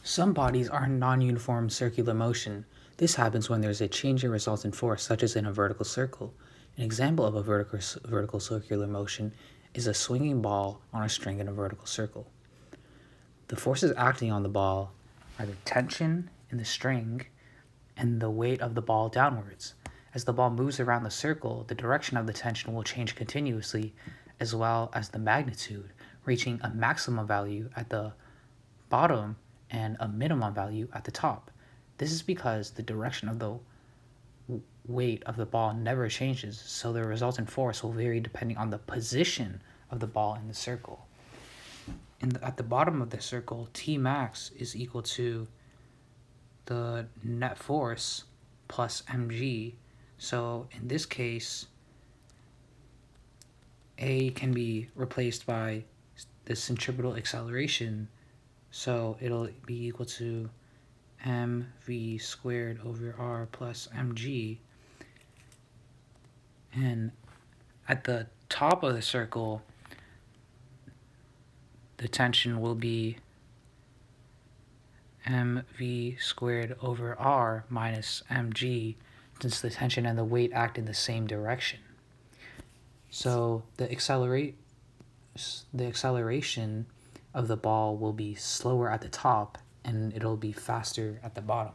Some bodies are in non-uniform circular motion. This happens when there's a change in resultant force, such as in a vertical circle. An example of a vertical circular motion is a swinging ball on a string in a vertical circle. The forces acting on the ball are the tension in the string and the weight of the ball downwards. As the ball moves around the circle, the direction of the tension will change continuously, as well as the magnitude, reaching a maximum value at the bottom and a minimum value at the top. This is because the direction of the weight of the ball never changes, so the resultant force will vary depending on the position of the ball in the circle. At the bottom of the circle, T max is equal to the net force plus mg. So in this case, A can be replaced by the centripetal acceleration, so it'll be equal to mv squared over r plus mg. And at the top of the circle, the tension will be mv squared over r minus mg, since the tension and the weight act in the same direction. So the acceleration of the ball will be slower at the top and it'll be faster at the bottom.